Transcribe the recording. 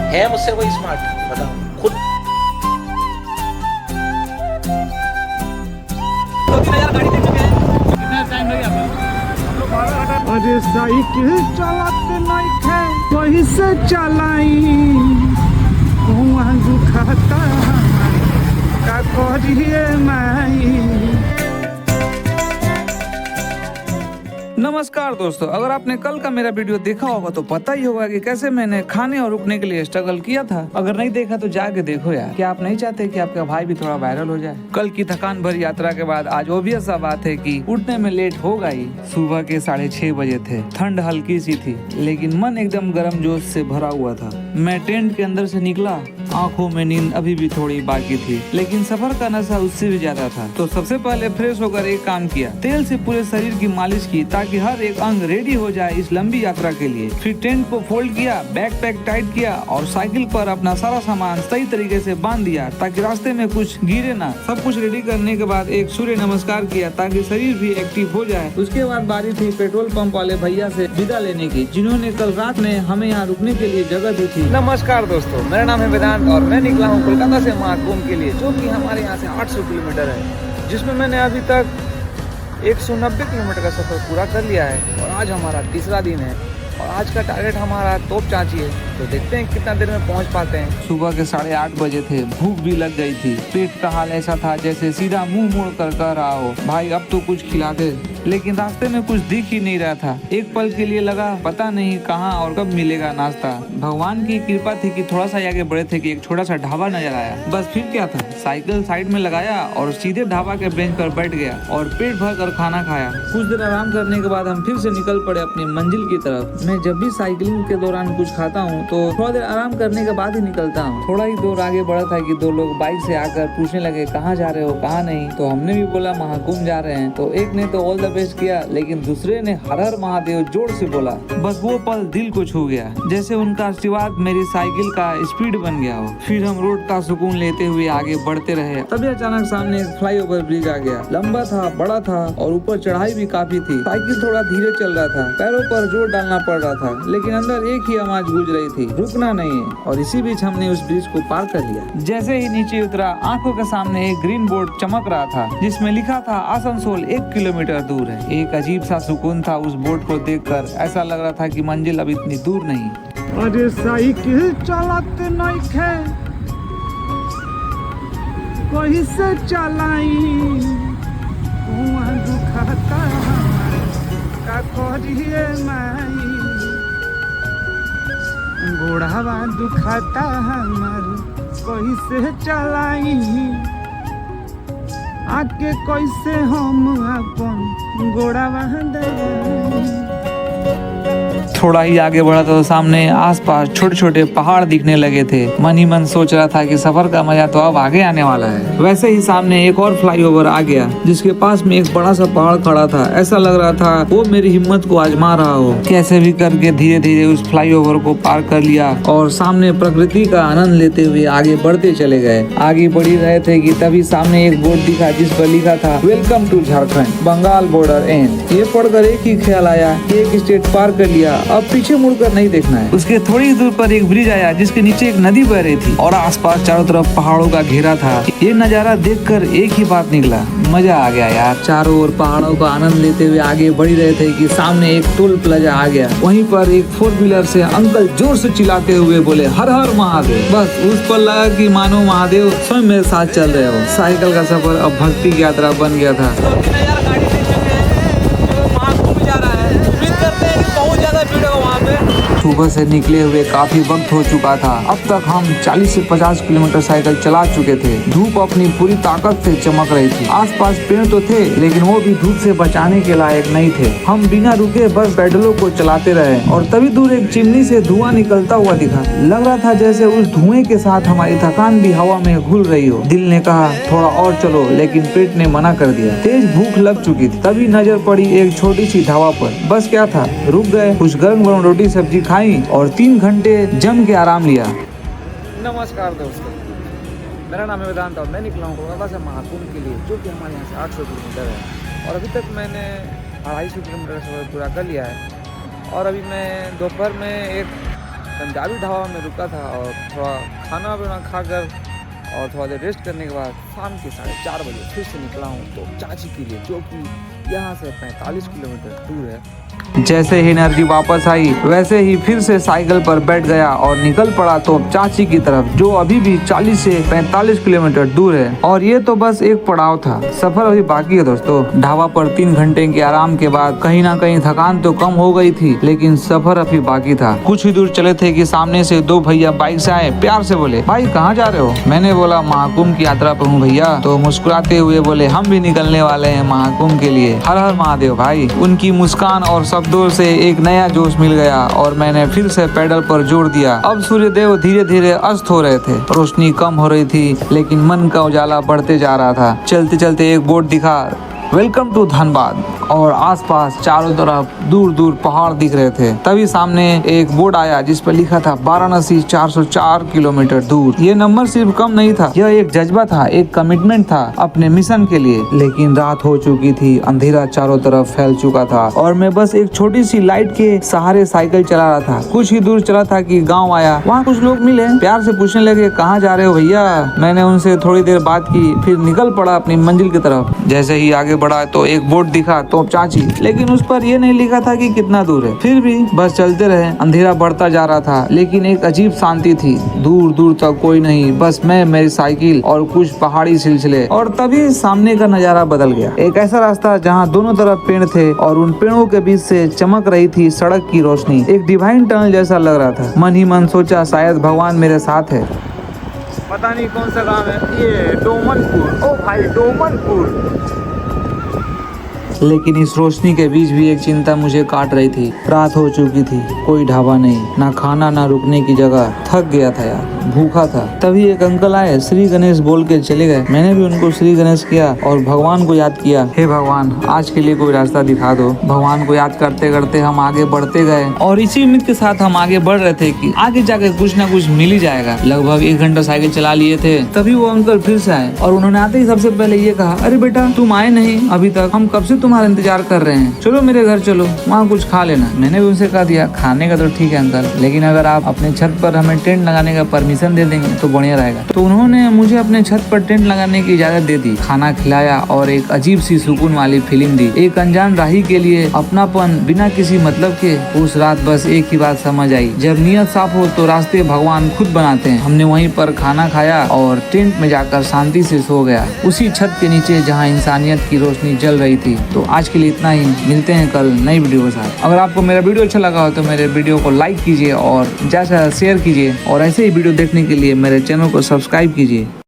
है मुझसे कोई स्मार्ट? बताओ खुद। 2-3 हजार गाड़ी देख चुके हैं। कितना टाइम लग गया? अरे साइकिल चलाते नहीं खे वही से चलाई कुआं दुखाता का करिए माई। नमस्कार दोस्तों, अगर आपने कल का मेरा वीडियो देखा होगा तो पता ही होगा कि कैसे मैंने खाने और रुकने के लिए स्ट्रगल किया था। अगर नहीं देखा तो जाके देखो यार। क्या आप नहीं चाहते कि आपका भाई भी थोड़ा वायरल हो जाए? कल की थकान भरी यात्रा के बाद आज ऑब्वियस सा बात है कि उठने में लेट होगा ही। सुबह के 6:30 बजे थे। ठंड हल्की सी थी लेकिन मन एकदम गर्म जोश से भरा हुआ था। मैं टेंट के अंदर से निकला, आंखों में नींद अभी भी थोड़ी बाकी थी लेकिन सफर का नशा उससे भी ज्यादा था। तो सबसे पहले फ्रेश होकर एक काम किया, तेल से पूरे शरीर की मालिश की ताकि हर एक अंग रेडी हो जाए इस लंबी यात्रा के लिए। फिर टेंट को फोल्ड किया, बैग पैक टाइट किया और साइकिल पर अपना सारा सामान सही तरीके से बांध दिया ताकि रास्ते में कुछ गिरे ना। सब कुछ रेडी करने के बाद एक सूर्य नमस्कार किया ताकि शरीर भी एक्टिव हो जाए। उसके बाद बारी थी पेट्रोल पंप वाले भैया से विदा लेने की, जिन्होंने कल रात में हमें यहाँ रुकने के लिए जगह दी थी। नमस्कार दोस्तों, मेरा नाम है वेदांत और मैं निकला हूँ कोलकाता से महाकुंभ के लिए, जो कि हमारे यहाँ से 800 किलोमीटर है, जिसमें मैंने अभी तक 190 किलोमीटर का सफ़र पूरा कर लिया है और आज हमारा तीसरा दिन है और आज का टारगेट हमारा तोप चाची है। तो देखते हैं कितना देर में पहुंच पाते हैं। सुबह के 8:30 बजे थे, भूख भी लग गई थी। पेट का हाल ऐसा था जैसे सीधा मुंह मोड़ कर कह रहा हो भाई अब तो कुछ खिला दे, लेकिन रास्ते में कुछ दिख ही नहीं रहा था। एक पल के लिए लगा पता नहीं कहाँ और कब मिलेगा नाश्ता। भगवान की कृपा थी कि थोड़ा सा आगे बढ़े थे कि एक छोटा सा ढाबा नजर आया। बस फिर क्या था, साइकिल साइड में लगाया और सीधे ढाबा के बेंच पर बैठ गया और पेट भर कर खाना खाया। कुछ देर आराम करने के बाद हम फिर से निकल पड़े अपनी मंजिल की तरफ। मैं जब भी साइकिलिंग के दौरान कुछ खाता हूँ तो थोड़ा देर आराम करने के बाद ही निकलता हूँ। थोड़ा ही दूर आगे बढ़ा था कि 2 लोग बाइक से आकर पूछने लगे कहाँ जा रहे हो कहाँ नहीं। तो हमने भी बोला महाकुंभ जा रहे हैं। तो एक ने तो ऑल द बेस्ट किया लेकिन दूसरे ने हर हर महादेव जोर से बोला। बस वो पल दिल को छू गया, जैसे उनका आशीर्वाद मेरी साइकिल का स्पीड बन गया हो। फिर हम रोड का सुकून लेते हुए आगे बढ़ते रहे। तभी अचानक सामने एक फ्लाईओवर ब्रिज आ गया। लंबा था, बड़ा था और ऊपर चढ़ाई भी काफी थी। साइकिल थोड़ा धीरे चल रहा था, पैरों पर जोर डालना पड़ रहा था, लेकिन अंदर एक ही आवाज गूंज रही थी, रुकना नहीं है। और इसी बीच हमने उस ब्रिज को पार कर लिया। जैसे ही नीचे उतरा, आंखों के सामने एक ग्रीन बोर्ड चमक रहा था जिसमें लिखा था आसनसोल 1 किलोमीटर दूर है। एक अजीब सा सुकून था उस बोर्ड को देखकर। ऐसा लग रहा था कि मंजिल अब इतनी दूर नहीं। अरे साइकिल चलाते नहीं खे कोई से चलाई कुआं दुखाता का करिए माई। घोड़ावा दुखाता हमर कोई से चलाई आके कैसे हम अपन घोड़ावा दे। थोड़ा ही आगे बढ़ा तो सामने आसपास छोटे छोटे पहाड़ दिखने लगे थे। मन ही मन सोच रहा था कि सफर का मजा तो अब आगे आने वाला है। वैसे ही सामने एक और फ्लाईओवर आ गया जिसके पास में एक बड़ा सा पहाड़ खड़ा था। ऐसा लग रहा था वो मेरी हिम्मत को आजमा रहा हो। कैसे भी करके धीरे धीरे उस फ्लाईओवर को पार कर लिया और सामने प्रकृति का आनंद लेते हुए आगे बढ़ते चले गए। आगे बढ़ रहे थे कि तभी सामने एक बोर्ड दिखा जिस पर लिखा था welcome to Jharkhand, Bengal border end. ये पढ़कर एक ही ख्याल आया कि एक स्टेट पार कर लिया, अब पीछे मुड़कर नहीं देखना है। उसके थोड़ी दूर पर एक ब्रिज आया जिसके नीचे एक नदी बह रही थी और आसपास चारों तरफ पहाड़ों का घेरा था। ये नजारा देखकर एक ही बात निकला, मजा आ गया यार। चारों ओर पहाड़ों का आनंद लेते हुए आगे बढ़ रहे थे कि सामने एक टोल प्लाजा आ गया। वहीं पर एक 4 व्हीलर से अंकल जोर से चिल्लाते हुए बोले हर हर महादेव। बस उस पर लगा कि मानो महादेव स्वयं मेरे साथ चल रहे हो। साइकिल का सफर अब भक्ति की यात्रा बन गया था। 2-3 हजार गाड़ी देख चुके हैं। जो महाकुंभ जा रहा है, उम्मीद करते हैं कि बहुत ज्यादा भीड़ होगा वहाँ पे। सुबह से निकले हुए काफी वक्त हो चुका था। अब तक हम 40 से 50 किलोमीटर साइकिल चला चुके थे। धूप अपनी पूरी ताकत से चमक रही थी। आसपास पेड़ तो थे लेकिन वो भी धूप से बचाने के लायक नहीं थे। हम बिना रुके बस पेडलों को चलाते रहे और तभी दूर एक चिमनी से धुआं निकलता हुआ दिखा। लग रहा था जैसे उस धुएं के साथ हमारी थकान भी हवा में घुल रही हो। दिल ने कहा थोड़ा और चलो, लेकिन पेट ने मना कर दिया। तेज भूख लग चुकी थी। तभी नजर पड़ी एक छोटी सी ढाबा पर। बस क्या था, रुक गए, कुछ गर्म गर्म रोटी सब्जी खाई और 3 घंटे जम के आराम लिया। नमस्कार दोस्तों, मेरा नाम है वेदांत और मैं निकला हूँ कोलकाता से महाकुंभ के लिए, जो कि हमारे यहाँ से 800 किलोमीटर है। और अभी तक मैंने 250 किलोमीटर का सफर पूरा कर लिया है। और अभी मैं दोपहर में एक पंजाबी ढाबा में रुका था और थोड़ा खाना वाना खाकर और थोड़ा देर रेस्ट करने के बाद शाम के 4:30 बजे फिर से निकला हूँ तो चाची के लिए, जो कि यहाँ से 45 किलोमीटर दूर है। जैसे ही एनर्जी वापस आई वैसे ही फिर से साइकिल पर बैठ गया और निकल पड़ा तो चाची की तरफ, जो अभी भी 40 से 45 किलोमीटर दूर है। और ये तो बस एक पड़ाव था, सफर अभी बाकी है दोस्तों। ढाबा पर 3 घंटे के आराम के बाद कहीं ना कहीं थकान तो कम हो गई थी, लेकिन सफर अभी बाकी था। कुछ ही दूर चले थे कि सामने से 2 भैया बाइक से आए, प्यार से बोले, भाई कहाँ जा रहे हो? मैंने बोला महाकुंभ की यात्रा पर हूँ भैया। तो मुस्कुराते हुए बोले, हम भी निकलने वाले हैं महाकुंभ के लिए, हर हर महादेव भाई। उनकी मुस्कान और शब्दों से एक नया जोश मिल गया और मैंने फिर से पेडल पर जोर दिया। अब सूर्यदेव धीरे धीरे अस्त हो रहे थे, रोशनी कम हो रही थी, लेकिन मन का उजाला बढ़ते जा रहा था। चलते चलते एक बोर्ड दिखा, वेलकम टू धनबाद, और आसपास चारों तरफ दूर दूर पहाड़ दिख रहे थे। तभी सामने एक बोर्ड आया जिस पर लिखा था वाराणसी 404 किलोमीटर दूर। ये नंबर सिर्फ कम नहीं था, यह एक जज्बा था, एक कमिटमेंट था अपने मिशन के लिए। लेकिन रात हो चुकी थी, अंधेरा चारों तरफ फैल चुका था और मैं बस एक छोटी सी लाइट के सहारे साइकिल चला रहा था। कुछ ही दूर चला था कि गाँव आया, वहाँ कुछ लोग मिले, प्यार से पूछने लगे, कहाँ जा रहे हो भैया? मैंने उनसे थोड़ी देर बात की, फिर निकल पड़ा अपनी मंजिल की तरफ। जैसे ही आगे बढ़ा तो एक बोर्ड दिखा, तो चाची, लेकिन उस पर यह नहीं लिखा था कि कितना दूर है। फिर भी बस चलते रहे। अंधेरा बढ़ता जा रहा था, लेकिन एक अजीब शांति थी। दूर दूर तक कोई नहीं, बस मैं, मेरी साइकिल और कुछ पहाड़ी सिलसिले। और तभी सामने का नजारा बदल गया। एक ऐसा रास्ता जहाँ दोनों तरफ पेड़ थे और उन पेड़ों के बीच से चमक रही थी सड़क की रोशनी। एक डिवाइन टनल जैसा लग रहा था। मन ही मन सोचा, शायद भगवान मेरे साथ है। पता नहीं कौन सा गांव है ये, डोमनपुर। ओ भाई डोमनपुर। लेकिन इस रोशनी के बीच भी एक चिंता मुझे काट रही थी। रात हो चुकी थी, कोई ढाबा नहीं, ना खाना ना रुकने की जगह। थक गया था यार, भूखा था। तभी एक अंकल आए, श्री गणेश बोल के चले गए। मैंने भी उनको श्री गणेश किया और भगवान को याद किया, हे भगवान आज के लिए कोई रास्ता दिखा दो। भगवान को याद करते करते हम आगे बढ़ते गए और इसी उम्मीद के साथ हम आगे बढ़ रहे थे कि आगे जाके कुछ ना कुछ मिल ही जाएगा। लगभग 1 घंटा साइकिल चला लिए थे, तभी वो अंकल फिर से आए और उन्होंने आते ही सबसे पहले ये कहा, अरे बेटा तुम आए नहीं अभी तक, हम कब से तुम्हारा इंतजार कर रहे हैं, चलो मेरे घर चलो, वहाँ कुछ खा लेना। मैंने भी उनसे कह दिया, खाने का तो ठीक है अंकल, लेकिन अगर आप अपने छत पर हमें टेंट लगाने का परमिशन दे देंगे तो बढ़िया रहेगा। तो उन्होंने मुझे अपने छत पर टेंट लगाने की इजाजत दे दी, खाना खिलाया और एक अजीब सी सुकून वाली फीलिंग दी। एक अनजान राही के लिए अपनापन बिना किसी मतलब के। उस रात बस एक ही बात समझ आई, जब नियत साफ हो तो रास्ते भगवान खुद बनाते हैं। हमने वहीं पर खाना खाया और टेंट में जाकर शांति से सो गया, उसी छत के नीचे जहाँ इंसानियत की रोशनी जल रही थी। तो आज के लिए इतना ही, मिलते हैं कल नई वीडियो के साथ। अगर आपको मेरा वीडियो अच्छा लगा हो तो मेरे वीडियो को लाइक कीजिए और ज़्यादा से ज़्यादा शेयर कीजिए और ऐसे ही वीडियो देखने के लिए मेरे चैनल को सब्सक्राइब कीजिए।